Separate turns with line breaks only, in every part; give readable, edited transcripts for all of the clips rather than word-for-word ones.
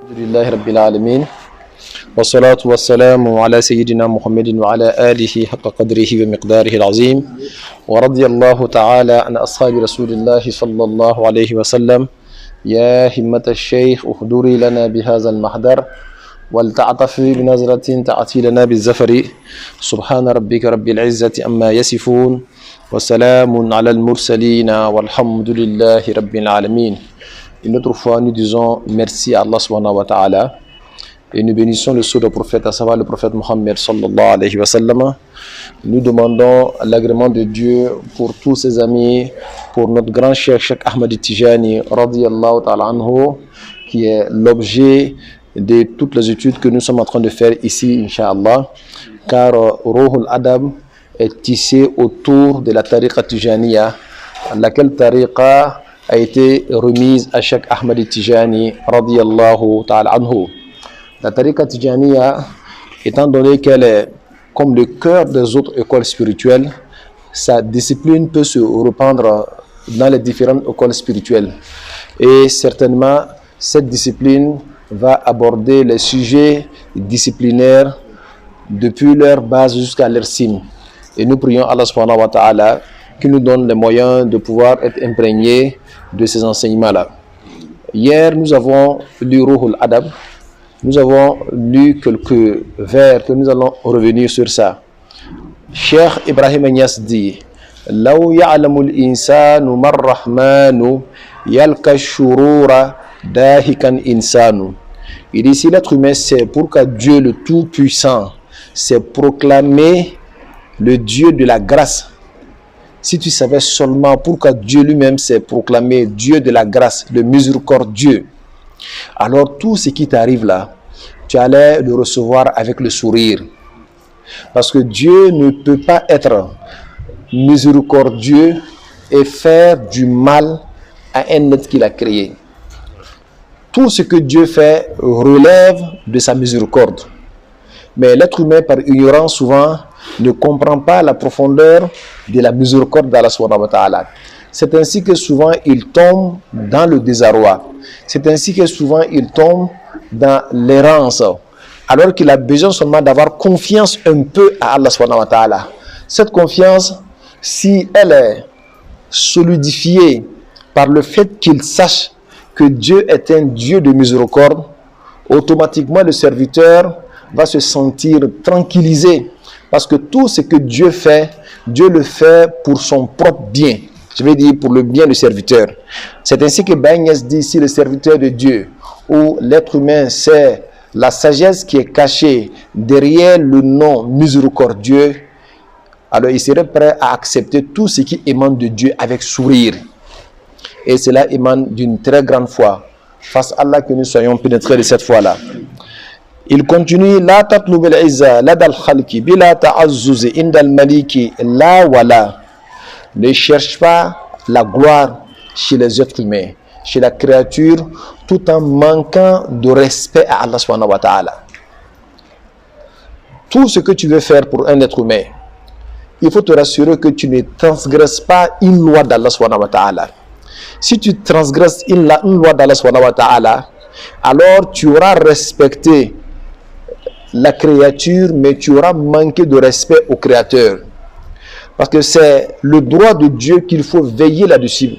الحمد لله رب العالمين والصلاة والسلام على سيدنا محمد وعلى آله حق قدره ومقداره العظيم ورضي الله تعالى عن أصحاب رسول الله صلى الله عليه وسلم يا همة الشيخ احضري لنا بهذا المحضر ولتعطفي بنظرة تأتي لنا بالزفر سبحان ربك رب العزة أما يصفون وسلام على المرسلين والحمد لله رب العالمين. Une autre fois, nous disons merci à Allah subhanahu wa ta'ala et nous bénissons le sceau du prophète, à savoir le prophète Mohammed sallallahu alayhi wa sallam. Nous demandons l'agrément de Dieu pour tous ses amis, pour notre grand cheikh Ahmad Tijani radiyallahu ta'ala anhu, qui est l'objet de toutes les études que nous sommes en train de faire ici, Inch'Allah, car Ruhul Adab est tissé autour de la tariqa Tijaniya, laquelle tariqa a été remise à Cheikh Ahmad Tijani radiyallahu ta'ala anhu. La tariqa Tijaniya, étant donné qu'elle est comme le cœur des autres écoles spirituelles, sa discipline peut se reprendre dans les différentes écoles spirituelles. Et certainement, cette discipline va aborder les sujets disciplinaires depuis leur base jusqu'à leur cime. Et nous prions Allah subhanahu wa ta'ala qui nous donne les moyens de pouvoir être imprégnés de ces enseignements-là. Hier, nous avons lu Ruhul Adab. Nous avons lu quelques vers que nous allons revenir sur ça. Cheikh Ibrahim Niass dit لو يعلم الإنسان ما الرحمن يلقى الشرور داهكا إنسان. Il dit si l'être humain sait pourquoi Dieu le Tout-Puissant s'est proclamé le Dieu de la grâce, si tu savais seulement pourquoi Dieu lui-même s'est proclamé Dieu de la grâce, le miséricordieux, alors tout ce qui t'arrive là, tu allais le recevoir avec le sourire. Parce que Dieu ne peut pas être miséricordieux et faire du mal à un être qu'il a créé. Tout ce que Dieu fait relève de sa miséricorde. Mais l'être humain, par ignorance, souvent, ne comprend pas la profondeur de la miséricorde d'Allah subhanahu wa ta'ala. C'est ainsi que souvent il tombe dans le désarroi. C'est ainsi que souvent il tombe dans l'errance. Alors qu'il a besoin seulement d'avoir confiance un peu à Allah subhanahu wa ta'ala. Cette confiance, si elle est solidifiée par le fait qu'il sache que Dieu est un Dieu de miséricorde, automatiquement le serviteur va se sentir tranquillisé. Parce que tout ce que Dieu fait, Dieu le fait pour son propre bien. Je veux dire pour le bien du serviteur. C'est ainsi que Baye Niass dit ici le serviteur de Dieu, où l'être humain sait la sagesse qui est cachée derrière le nom miséricordieux, alors il serait prêt à accepter tout ce qui émane de Dieu avec sourire. Et cela émane d'une très grande foi. Face à Allah que nous soyons pénétrés de cette foi-là. Il continue la tatlub al-izza lada al-khalqi bila ta'azzuz inda al-maliki la wala. Ne cherche pas la gloire chez les êtres humains, chez la créature, tout en manquant de respect à Allah subhanahu wa ta'ala. Tout ce que tu veux faire pour un être humain, il faut te rassurer que tu ne transgresses pas une loi d'Allah subhanahu wa ta'ala. Si tu transgresses une loi d'Allah subhanahu wa ta'ala, alors tu auras respecté la créature, mais tu auras manqué de respect au Créateur. Parce que c'est le droit de Dieu qu'il faut veiller là-dessus.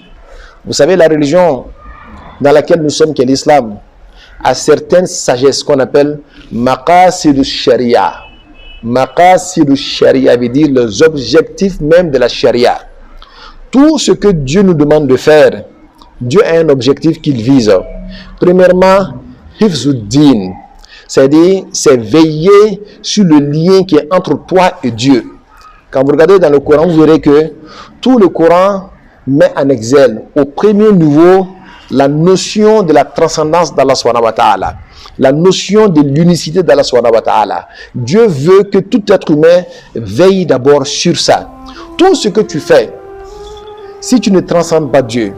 Vous savez, la religion dans laquelle nous sommes, qui est l'islam, a certaines sagesses qu'on appelle maqasid sharia. Maqasid sharia veut dire les objectifs même de la sharia. Tout ce que Dieu nous demande de faire, Dieu a un objectif qu'il vise. Premièrement, hifzuddin. C'est-à-dire, c'est veiller sur le lien qui est entre toi et Dieu. Quand vous regardez dans le Coran, vous verrez que tout le Coran met en exergue au premier niveau la notion de la transcendance d'Allah subhanahu wa ta'ala, la notion de l'unicité d'Allah subhanahu wa ta'ala. Dieu veut que tout être humain veille d'abord sur ça. Tout ce que tu fais, si tu ne transcendes pas Dieu,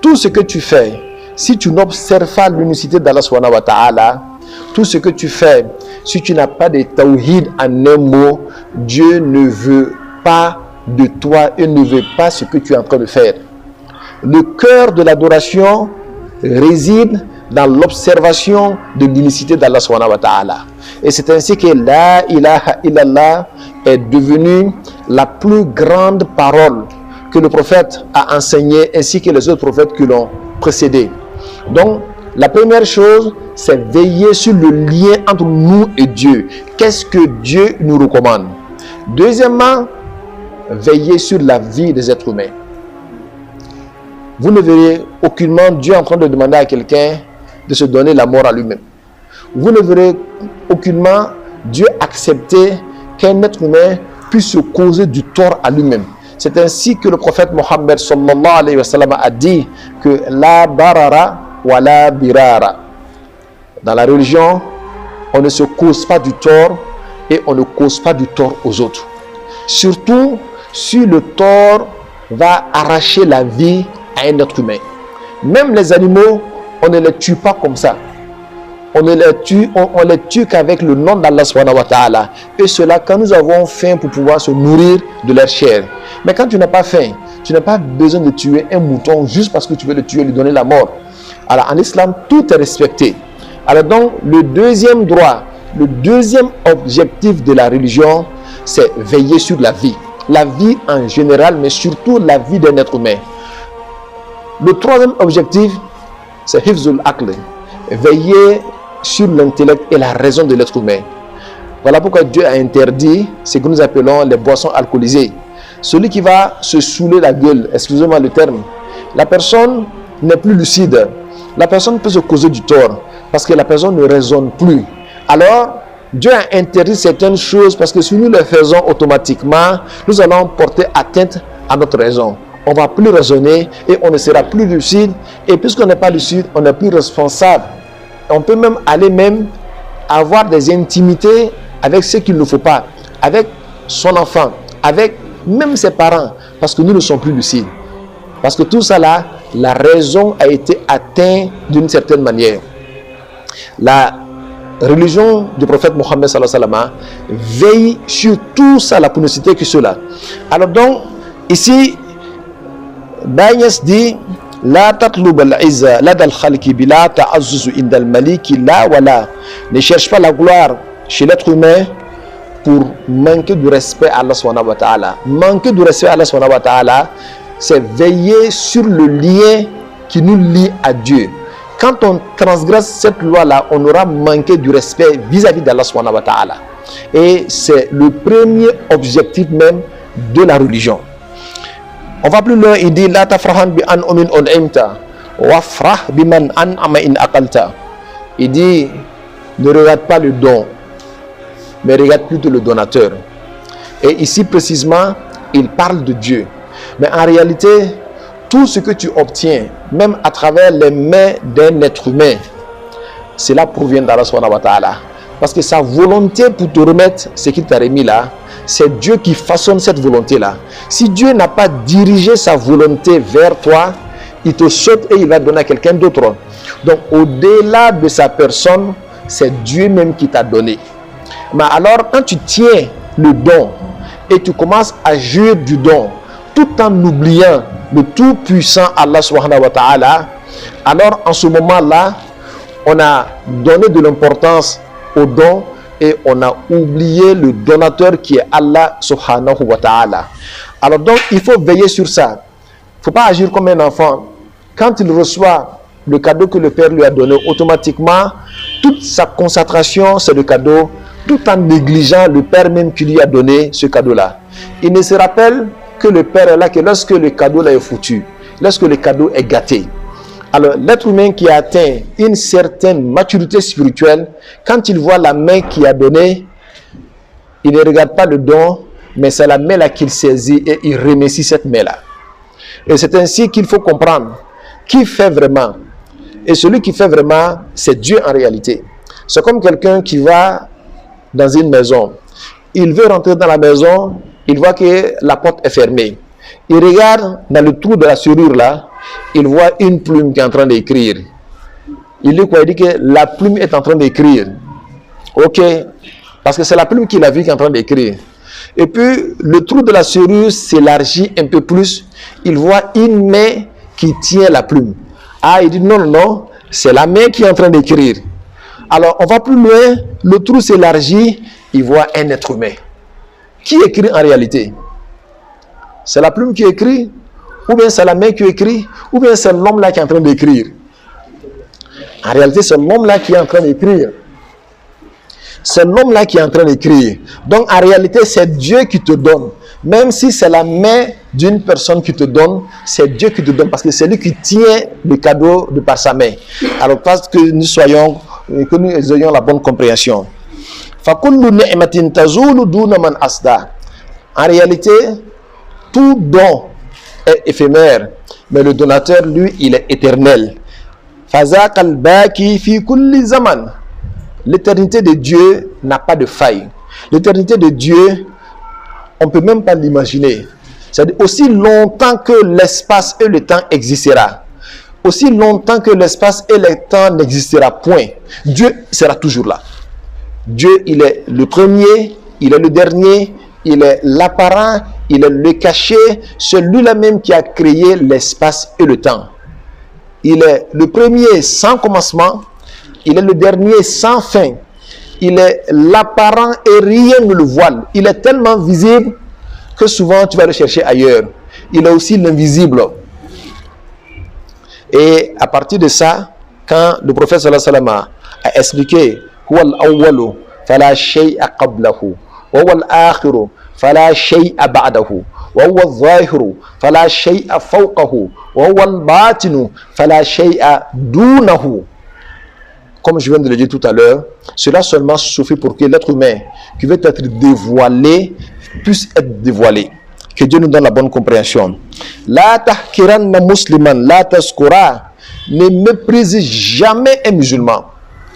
tout ce que tu fais, si tu n'observes pas l'unicité d'Allah subhanahu wa ta'ala, tout ce que tu fais, si tu n'as pas de tawhid en un mot, Dieu ne veut pas de toi et ne veut pas ce que tu es en train de faire. Le cœur de l'adoration réside dans l'observation de l'unicité d'Allah subhanahu wa ta'ala. Et c'est ainsi que la ilaha illallah est devenue la plus grande parole que le prophète a enseignée, ainsi que les autres prophètes qui l'ont précédé. Donc, la première chose, c'est veiller sur le lien entre nous et Dieu. Qu'est-ce que Dieu nous recommande? Deuxièmement, veiller sur la vie des êtres humains. Vous ne verrez aucunement Dieu en train de demander à quelqu'un de se donner la mort à lui-même. Vous ne verrez aucunement Dieu accepter qu'un être humain puisse se causer du tort à lui-même. C'est ainsi que le prophète Mohammed sallallahu alayhi wa sallam a dit que la barara wa la birara. Dans la religion, on ne se cause pas du tort et on ne cause pas du tort aux autres. Surtout si le tort va arracher la vie à un être humain. Même les animaux, on ne les tue pas comme ça. On les tue qu'avec le nom d'Allah subhanahu wa ta'ala. Et cela quand nous avons faim pour pouvoir se nourrir de leur chair. Mais quand tu n'as pas faim, tu n'as pas besoin de tuer un mouton juste parce que tu veux le tuer, lui donner la mort. Alors en islam, tout est respecté. Alors donc, le deuxième droit, le deuxième objectif de la religion, c'est veiller sur la vie. La vie en général, mais surtout la vie d'un être humain. Le troisième objectif, c'est hifzul aql, veiller sur l'intellect et la raison de l'être humain. Voilà pourquoi Dieu a interdit ce que nous appelons les boissons alcoolisées. Celui qui va se saouler la gueule, excusez-moi le terme, la personne n'est plus lucide. La personne peut se causer du tort parce que la personne ne raisonne plus. Alors, Dieu a interdit certaines choses parce que si nous les faisons automatiquement, nous allons porter atteinte à notre raison. On ne va plus raisonner et on ne sera plus lucide. Et puisqu'on n'est pas lucide, on n'est plus responsable. On peut même aller avoir des intimités avec ce qu'il ne faut pas, avec son enfant, avec même ses parents, parce que nous ne sommes plus lucides. Parce que tout ça là, la raison a été atteinte d'une certaine manière. La religion du prophète Mohammed sallallahu alayhi wa sallam veille sur tout ça là pour ne citer que cela. Alors donc, ici, Bagnès dit La tatlub al-izza lada al-khalki bila ta'azzuzu inda al-maliki la wala. Ne cherche pas la gloire chez l'être humain pour manquer du respect à Allah subhanahu wa ta'ala. Manquer du respect à Allah subhanahu wa ta'ala, c'est veiller sur le lien qui nous lie à Dieu. Quand on transgresse cette loi-là, on aura manqué du respect vis-à-vis d'Allah subhanahu wa ta'ala. Et c'est le premier objectif même de la religion. On va plus loin, il dit La tafrahan bi an umin un'imta wafrah biman an'ama in aqalta. Il dit ne regarde pas le don, mais regarde plutôt le donateur. Et ici précisément, il parle de Dieu. Mais en réalité, tout ce que tu obtiens, même à travers les mains d'un être humain, cela provient d'Allah subhanahu wa ta'ala. Parce que sa volonté pour te remettre ce qu'il t'a remis là, c'est Dieu qui façonne cette volonté-là. Si Dieu n'a pas dirigé sa volonté vers toi, il te saute et il va donner à quelqu'un d'autre. Donc, au-delà de sa personne, c'est Dieu même qui t'a donné. Mais alors, quand tu tiens le don et tu commences à jouir du don, tout en oubliant le tout-puissant Allah subhanahu wa ta'ala, alors en ce moment-là, on a donné de l'importance au don et on a oublié le donateur qui est Allah subhanahu wa ta'ala. Alors donc, il faut veiller sur ça. Il ne faut pas agir comme un enfant. Quand il reçoit le cadeau que le Père lui a donné, automatiquement, toute sa concentration, c'est le cadeau, tout en négligeant le Père même qui lui a donné ce cadeau-là. Il ne se rappelle que le Père est là que lorsque le cadeau-là est foutu, lorsque le cadeau est gâté. Alors, l'être humain qui a atteint une certaine maturité spirituelle, quand il voit la main qui a donné, il ne regarde pas le don, mais c'est la main là qu'il saisit et il remercie cette main-là. Et c'est ainsi qu'il faut comprendre qui fait vraiment. Et celui qui fait vraiment, c'est Dieu en réalité. C'est comme quelqu'un qui va dans une maison. Il veut rentrer dans la maison, il voit que la porte est fermée. Il regarde dans le trou de la serrure là, il voit une plume qui est en train d'écrire. Il dit quoi? Il dit que la plume est en train d'écrire. Ok, parce que c'est la plume qu'il a vu qui est en train d'écrire. Et puis le trou de la serrure s'élargit un peu plus. Il voit une main qui tient la plume. Ah, il dit non, non, non, c'est la main qui est en train d'écrire. Alors, on va plus loin, le trou s'élargit, il voit un être humain. Qui écrit en réalité? C'est la plume qui écrit, ou bien c'est la main qui écrit, ou bien c'est l'homme là qui est en train d'écrire. En réalité, c'est l'homme là qui est en train d'écrire. C'est l'homme là qui est en train d'écrire. Donc, en réalité, c'est Dieu qui te donne. Même si c'est la main d'une personne qui te donne, c'est Dieu qui te donne, parce que c'est lui qui tient le cadeau de par sa main. Alors, parce que nous soyons, que nous ayons la bonne compréhension. En réalité, tout don est éphémère, mais le donateur, lui, il est éternel. L'éternité de Dieu n'a pas de faille. L'éternité de Dieu, on ne peut même pas l'imaginer. C'est-à-dire, aussi longtemps que l'espace et le temps existera, aussi longtemps que l'espace et le temps n'existera point, Dieu sera toujours là. Dieu, il est le premier, il est le dernier, il est l'apparent, il est le caché, c'est lui-là même qui a créé l'espace et le temps. Il est le premier sans commencement, il est le dernier sans fin, il est l'apparent et rien ne le voile. Il est tellement visible que souvent tu vas le chercher ailleurs. Il est aussi l'invisible. Et à partir de ça, quand le prophète sallallahu alayhi wa sallam a expliqué huwa al-awwalu fala shay'a qablahu wa huwa al-akhiru fala shay'a ba'dahu wa huwa al-zahiru fala shay'a fawqahu wa huwa al-batinu fala shay'a dunahu. Comme je viens de le dire tout à l'heure, cela seulement suffit pour que l'être humain qui veut être dévoilé puisse être dévoilé. Que Dieu nous donne la bonne compréhension. La tahkiranna musliman, la taskura. Ne méprise jamais un musulman.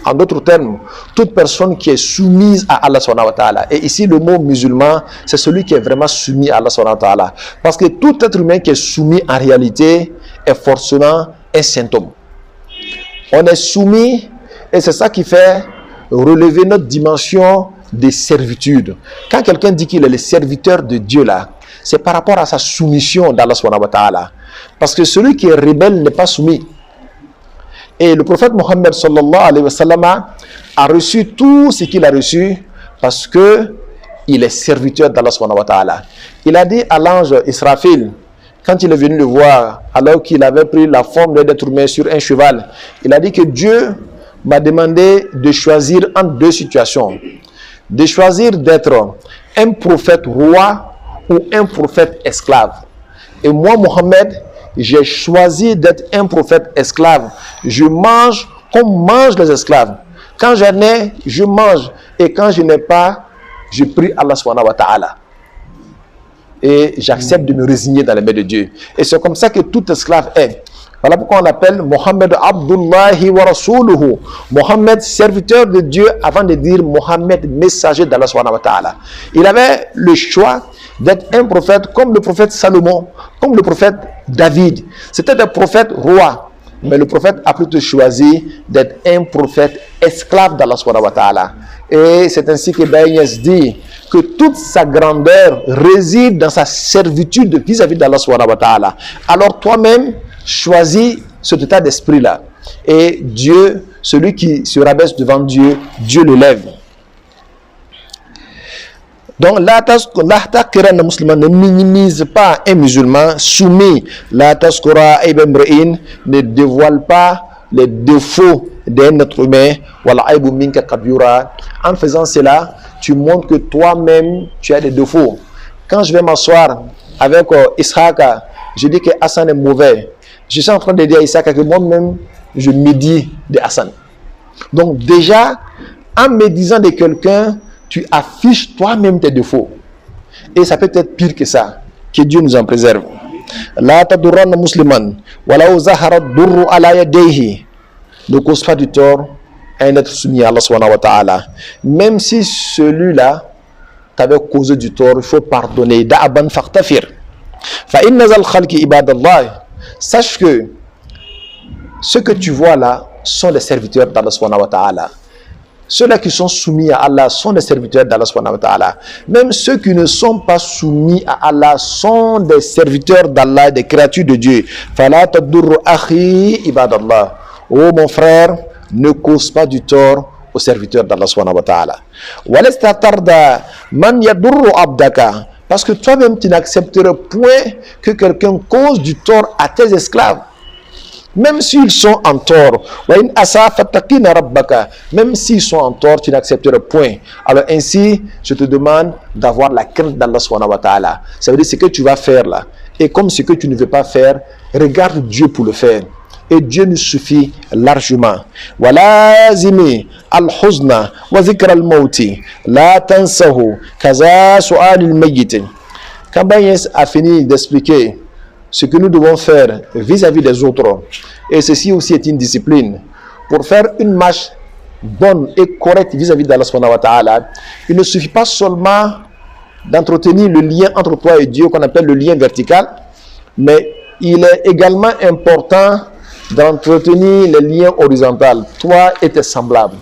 En d'autres termes, toute personne qui est soumise à Allah subhanahu wa ta'ala. Et ici, le mot musulman, c'est celui qui est vraiment soumis à Allah subhanahu wa ta'ala. Parce que tout être humain qui est soumis en réalité est forcément un symptôme. On est soumis, et c'est ça qui fait relever notre dimension de servitude. Quand quelqu'un dit qu'il est le serviteur de Dieu là, c'est par rapport à sa soumission d'Allah subhanahu wa ta'ala. Parce que celui qui est rebelle n'est pas soumis. Et le prophète Mohammed sallallahu alayhi wa sallam a reçu tout ce qu'il a reçu parce que il est serviteur d'Allah subhanahu wa ta'ala. Il a dit à l'ange Israfil, quand il est venu le voir, alors qu'il avait pris la forme d'un être humain sur un cheval, il a dit que Dieu m'a demandé de choisir entre deux situations. De choisir d'être un prophète roi ou un prophète esclave. Et moi, Mohammed, j'ai choisi d'être un prophète esclave. Je mange comme mangent les esclaves. Quand j'en ai, je mange. Et quand je n'ai pas, je prie Allah subhanahu wa ta'ala. Et j'accepte de me résigner dans les mains de Dieu. Et c'est comme ça que tout esclave est. Voilà pourquoi on appelle Mohammed Abdullahi wa Rasuluhu. Mohammed, serviteur de Dieu, avant de dire Mohammed, messager d'Allah subhanahu wa ta'ala. Il avait le choix d'être un prophète comme le prophète Salomon, comme le prophète David. C'était un prophète roi. Mais le prophète a plutôt choisi d'être un prophète esclave d'Allah subhanahu wa ta'ala. Et c'est ainsi que Baïs dit que toute sa grandeur réside dans sa servitude vis-à-vis d'Allah subhanahu wa ta'ala. Alors toi-même, choisis cet état d'esprit-là. Et Dieu, celui qui se rabaisse devant Dieu, Dieu le lève. Donc, ne minimise pas un musulman soumis. Ne dévoile pas les défauts d'un être humain. En faisant cela, tu montres que toi-même, tu as des défauts. Quand je vais m'asseoir avec Ishaka, je dis que Hassan est mauvais. Je suis en train de dire à Ishaka que moi-même, je médis de Hassan. Donc déjà, en médisant de quelqu'un, tu affiches toi-même tes défauts. Et ça peut être pire que ça. Que Dieu nous en préserve. La tadurranna musliman, wala uzahara durru ala yadayhi. Ne cause pas du tort à un être soumis à Allah subhanahu wa ta'ala. Même si celui-là t'avait causé du tort, il faut pardonner. Da'aban faqtafir. Fa inna zal khalqi ibadallah. Sache que ce que tu vois là sont les serviteurs d'Allah subhanahu wa ta'ala. ceux-là qui sont soumis à Allah sont des serviteurs d'Allah subhanahu wa ta'ala. Même ceux qui ne sont pas soumis à Allah sont des serviteurs d'Allah, des créatures de Dieu. Fala tadurru akhi ibadallah. Oh mon frère, ne cause pas du tort aux serviteurs d'Allah subhanahu wa ta'ala. Walasta tarda man yadurru abdaka. Parce que toi-même, tu n'accepterais point que quelqu'un cause du tort à tes esclaves. Même s'ils sont en tort. Même s'ils sont en tort, tu n'accepterais point. Alors ainsi, je te demande d'avoir la crainte d'Allah subhanahu wa ta'ala. Ça veut dire ce que tu vas faire là. Et comme ce que tu ne veux pas faire, regarde Dieu pour le faire. Et Dieu nous suffit largement. Walazimi al-huzna wa zikra al-mauti la tansahu kaza su'al al-mayyit. Quand Bayes a fini d'expliquer ce que nous devons faire vis-à-vis des autres, et ceci aussi est une discipline, pour faire une marche bonne et correcte vis-à-vis d'Allah subhanahu wa ta'ala, il ne suffit pas seulement d'entretenir le lien entre toi et Dieu qu'on appelle le lien vertical, mais il est également important d'entretenir les liens horizontaux, toi et tes semblables.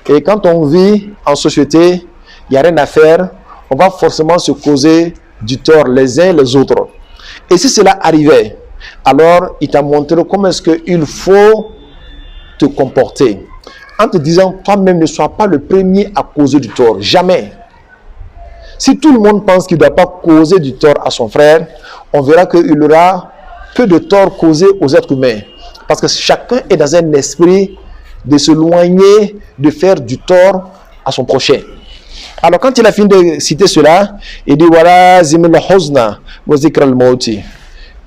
Et quand on vit en société, il n'y a rien à faire, on va forcément se causer du tort les uns les autres. Et si cela arrivait, alors il t'a montré comment est-ce qu'il faut te comporter. En te disant, toi-même ne sois pas le premier à causer du tort. Jamais. Si tout le monde pense qu'il ne doit pas causer du tort à son frère, on verra qu'il aura peu de tort causé aux êtres humains. Parce que chacun est dans un esprit de s'éloigner, de faire du tort à son prochain. Alors quand il a fini de citer cela, il dit voilà zimil huzna wa zikra al-mauti.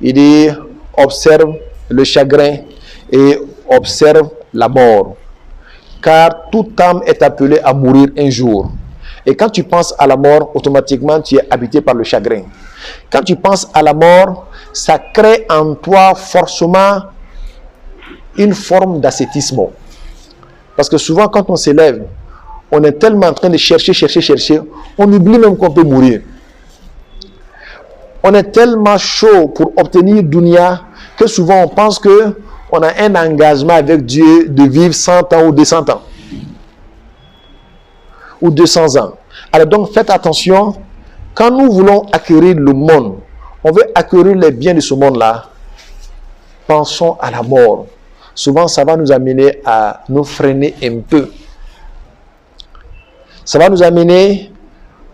Il dit observe le chagrin et observe la mort. Car toute âme est appelée à mourir un jour. Et quand tu penses à la mort, automatiquement tu es habité par le chagrin. Quand tu penses à la mort, ça crée en toi forcément une forme d'ascétisme. Parce que souvent quand on s'élève, on est tellement en train de chercher, on oublie même qu'on peut mourir. On est tellement chaud pour obtenir dunya que souvent on pense qu'on a un engagement avec Dieu de vivre 100 ans ou 200 ans. Ou 200 ans. Alors donc faites attention, quand nous voulons acquérir le monde, on veut acquérir les biens de ce monde-là, pensons à la mort. Souvent ça va nous amener à nous freiner un peu. Ça va nous amener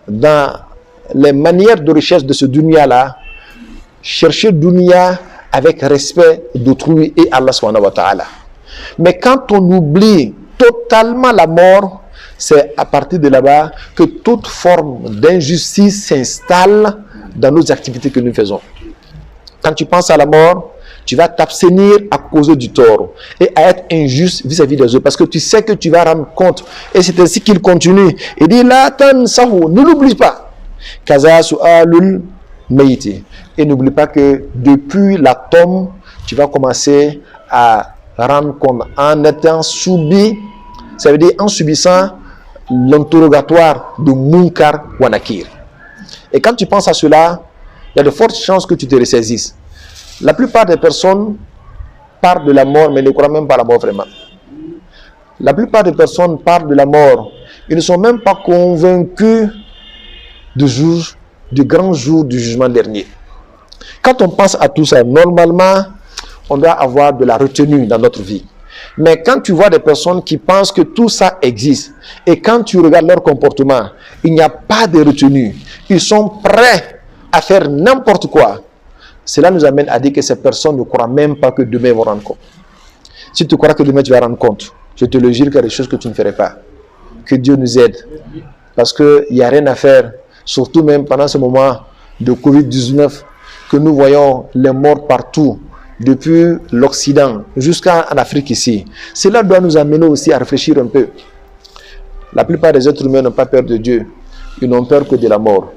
dans les manières de recherche de ce dunya-là, chercher dunya avec respect d'autrui et Allah subhanahu wa ta'ala. Mais quand on oublie totalement la mort, c'est à partir de là-bas que toute forme d'injustice s'installe dans nos activités que nous faisons. Quand tu penses à la mort, tu vas t'abstenir à cause du tort et à être injuste vis-à-vis des autres parce que tu sais que tu vas rendre compte. Et c'est ainsi qu'il continue. Il dit la tansahu, ne l'oublie pas. Kaza su'alul mayiti. Et n'oublie pas que depuis la tombe, tu vas commencer à rendre compte en étant soumis, ça veut dire en subissant l'interrogatoire de Munkar ou Nakir. Et quand tu penses à cela, il y a de fortes chances que tu te ressaisisses. La plupart des personnes parlent de la mort, mais ne croient même pas à la mort vraiment. La plupart des personnes parlent de la mort. Ils ne sont même pas convaincus du grand jour du jugement dernier. Quand on pense à tout ça, normalement, on doit avoir de la retenue dans notre vie. Mais quand tu vois des personnes qui pensent que tout ça existe, et quand tu regardes leur comportement, il n'y a pas de retenue. Ils sont prêts à faire n'importe quoi. Cela nous amène à dire que ces personnes ne croient même pas que demain ils vont rendre compte. Si tu crois que demain tu vas rendre compte, je te le jure qu'il y a des choses que tu ne ferais pas. Que Dieu nous aide. Parce qu'il n'y a rien à faire. Surtout même pendant ce moment de Covid-19, que nous voyons les morts partout, depuis l'Occident jusqu'en Afrique ici. Cela doit nous amener aussi à réfléchir un peu. La plupart des êtres humains n'ont pas peur de Dieu. Ils n'ont peur que de la mort.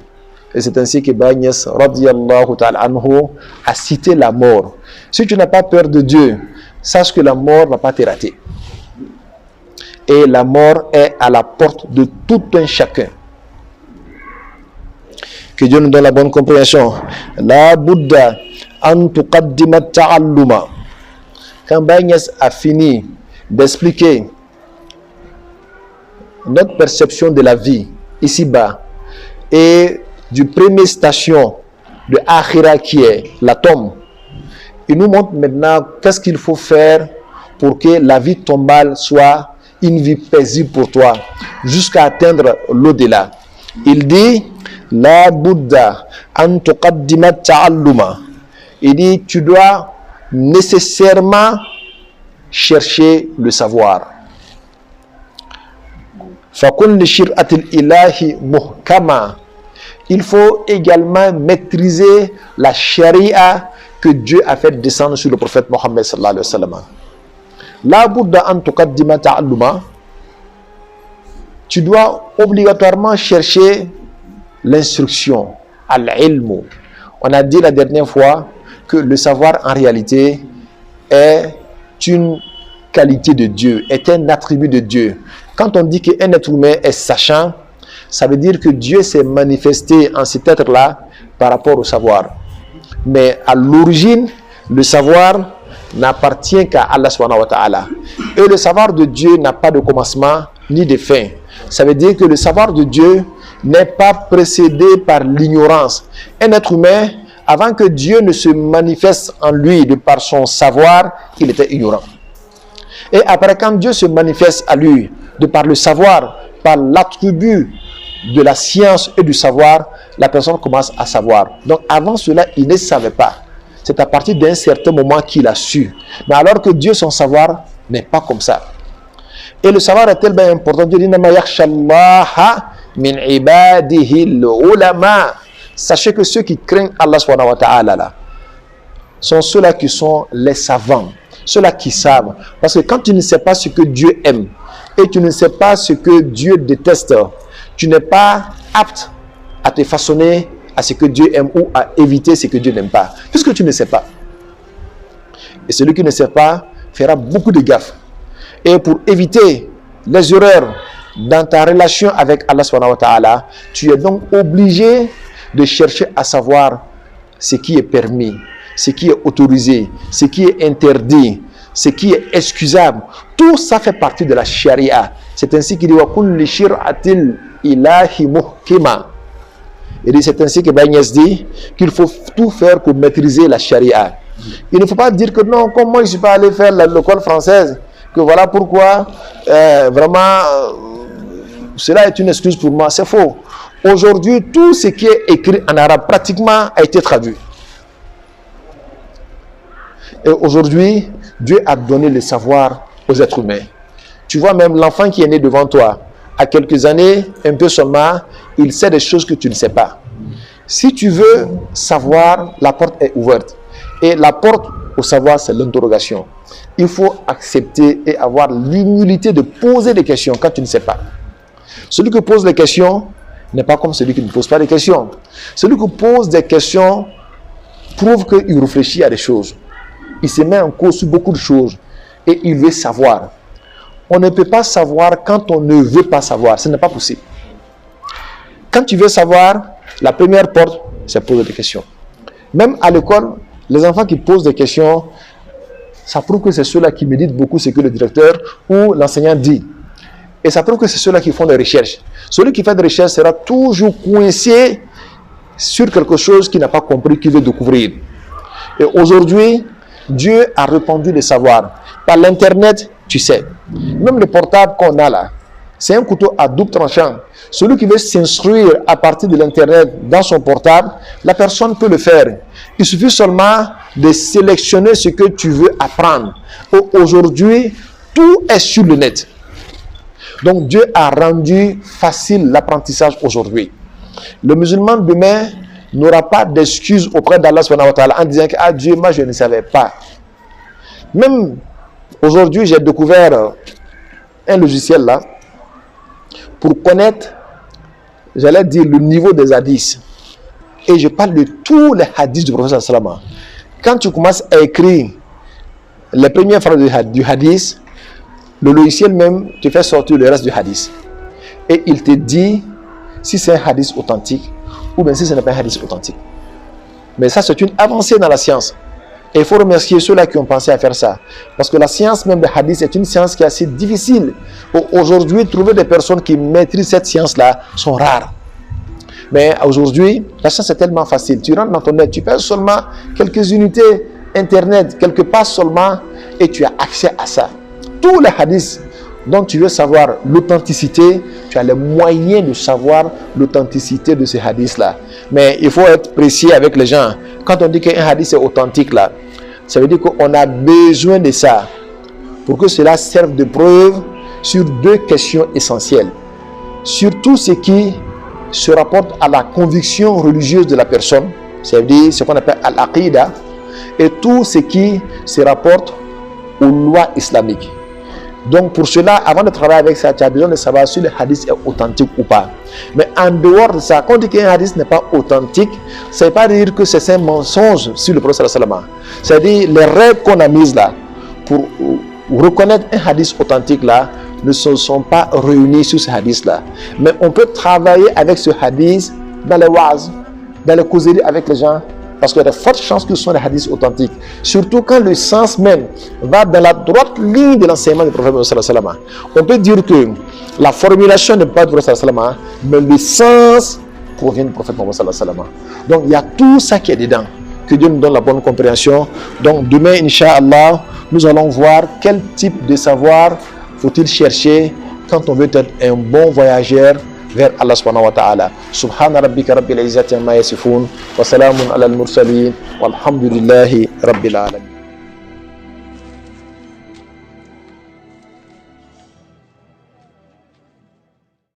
Et c'est ainsi que Bagnès, radiyallahu ta'ala anhu, a cité la mort. Si tu n'as pas peur de Dieu, sache que la mort ne va pas te rater. Et la mort est à la porte de tout un chacun. Que Dieu nous donne la bonne compréhension. La Bouddha, an tuqaddima ta'alluma. Quand Bagnès a fini d'expliquer notre perception de la vie ici-bas et du premier station de Akhira qui est l'atome, il nous montre maintenant qu'est-ce qu'il faut faire pour que la vie tombale soit une vie paisible pour toi jusqu'à atteindre l'au-delà. Il dit la Bouddha an tuqaddima ta'alluma. Il dit tu dois nécessairement chercher le savoir. Fakun li shir'atil ilahi muhkama. Il faut également maîtriser la charia que Dieu a fait descendre sur le prophète Mohammed sallallahu alayhi wa sallam. La Bouddha an tuqaddima ta'alluma. Tu dois obligatoirement chercher l'instruction, al-ilmu. On a dit la dernière fois que le savoir en réalité est une qualité de Dieu, est un attribut de Dieu. Quand on dit qu'un être humain est sachant, ça veut dire que Dieu s'est manifesté en cet être-là par rapport au savoir. Mais à l'origine, le savoir n'appartient qu'à Allah subhanahu wa ta'ala. Et le savoir de Dieu n'a pas de commencement ni de fin. Ça veut dire que le savoir de Dieu n'est pas précédé par l'ignorance. Un être humain, avant que Dieu ne se manifeste en lui de par son savoir, il était ignorant. Et après, quand Dieu se manifeste à lui de par le savoir, par l'attribut de la science et du savoir, la personne commence à savoir. Donc avant cela, il ne savait pas. C'est à partir d'un certain moment qu'il a su. Mais alors que Dieu, son savoir, n'est pas comme ça. Et le savoir est tellement important. Dieu dit min ibadihi l'ulama. Sachez que ceux qui craignent Allah subhanahu wa ta'ala sont ceux-là qui sont les savants, ceux-là qui savent. Parce que quand tu ne sais pas ce que Dieu aime et tu ne sais pas ce que Dieu déteste, tu n'es pas apte à te façonner à ce que Dieu aime ou à éviter ce que Dieu n'aime pas. Puisque tu ne sais pas. Et celui qui ne sait pas fera beaucoup de gaffes. Et pour éviter les erreurs dans ta relation avec Allah subhanahu wa ta'ala, tu es donc obligé de chercher à savoir ce qui est permis, ce qui est autorisé, ce qui est interdit, ce qui est excusable. Tout ça fait partie de la charia. C'est ainsi qu'il dit wa kulli shir'atil ilahi muhkima. Et c'est ainsi que Bagnès dit qu'il faut tout faire pour maîtriser la charia. Il ne faut pas dire que non, comme moi je ne suis pas allé faire l'école française, que voilà pourquoi cela est une excuse pour moi. C'est faux. Aujourd'hui, tout ce qui est écrit en arabe pratiquement a été traduit. Et aujourd'hui, Dieu a donné le savoir aux êtres humains. Tu vois même l'enfant qui est né devant toi, à quelques années, un peu seulement, il sait des choses que tu ne sais pas. Si tu veux savoir, la porte est ouverte. Et la porte au savoir, c'est l'interrogation. Il faut accepter et avoir l'humilité de poser des questions quand tu ne sais pas. Celui qui pose des questions n'est pas comme celui qui ne pose pas des questions. Celui qui pose des questions prouve qu'il réfléchit à des choses. Il se met en cause sur beaucoup de choses et il veut savoir. On ne peut pas savoir quand on ne veut pas savoir. Ce n'est pas possible. Quand tu veux savoir, la première porte, c'est poser des questions. Même à l'école, les enfants qui posent des questions, ça prouve que c'est ceux-là qui méditent beaucoup ce que le directeur ou l'enseignant dit. Et ça prouve que c'est ceux-là qui font des recherches. Celui qui fait des recherches sera toujours coincé sur quelque chose qu'il n'a pas compris, qu'il veut découvrir. Et aujourd'hui, Dieu a répandu le savoir. Par l'internet, tu sais. Même le portable qu'on a là, c'est un couteau à double tranchant. Celui qui veut s'instruire à partir de l'internet dans son portable, la personne peut le faire. Il suffit seulement de sélectionner ce que tu veux apprendre. Aujourd'hui, tout est sur le net. Donc Dieu a rendu facile l'apprentissage aujourd'hui. Le musulman demain n'aura pas d'excuses auprès d'Allah subhanahu wa ta'ala en disant que ah Dieu, moi je ne savais pas. Même aujourd'hui, j'ai découvert un logiciel là pour connaître, j'allais dire, le niveau des hadiths. Et je parle de tous les hadiths du prophète sallallahu alayhi wa sallam. Quand tu commences à écrire les premières phrases du hadith, le logiciel même te fait sortir le reste du hadith. Et il te dit si c'est un hadith authentique ou bien si ce n'est pas un hadith authentique. Mais ça, c'est une avancée dans la science. Et il faut remercier ceux-là qui ont pensé à faire ça. Parce que la science même des hadiths est une science qui est assez difficile. Aujourd'hui, trouver des personnes qui maîtrisent cette science-là sont rares. Mais aujourd'hui, la science est tellement facile. Tu rentres dans ton net, tu fais seulement quelques unités Internet, quelque part seulement, et tu as accès à ça. Tous les hadiths dont tu veux savoir l'authenticité, tu as les moyens de savoir l'authenticité de ces hadiths-là. Mais il faut être précis avec les gens. Quand on dit qu'un hadith est authentique, là, ça veut dire qu'on a besoin de ça pour que cela serve de preuve sur deux questions essentielles. Surtout ce qui se rapporte à la conviction religieuse de la personne, c'est-à-dire ce qu'on appelle al-aqida, et tout ce qui se rapporte aux lois islamiques. Donc pour cela, avant de travailler avec ça, tu as besoin de savoir si le hadith est authentique ou pas. Mais en dehors de ça, quand on dit qu'un hadith n'est pas authentique, ça ne veut pas dire que c'est un mensonge sur le prophète sallallahu alayhi wa sallam. C'est-à-dire les règles qu'on a mises là pour reconnaître un hadith authentique là ne se sont pas réunies sur ce hadith là. Mais on peut travailler avec ce hadith dans les wa'az, dans les causeries avec les gens. Parce qu'il y a de fortes chances que ce sont des hadiths authentiques. Surtout quand le sens même va dans la droite ligne de l'enseignement du prophète sallallahu alayhi wa sallam. On peut dire que la formulation n'est pas du prophète sallallahu alayhi wa sallam, mais le sens provient du prophète sallallahu alayhi wa sallam. Donc il y a tout ça qui est dedans. Que Dieu nous donne la bonne compréhension. Donc demain, Inch'Allah, nous allons voir quel type de savoir faut-il chercher quand on veut être un bon voyageur vers Allah subhanahu wa ta'ala. Subhana rabbika rabbil izzati amma yasifun wa salamun ala al-mursalin walhamdulillahi rabbil alamin.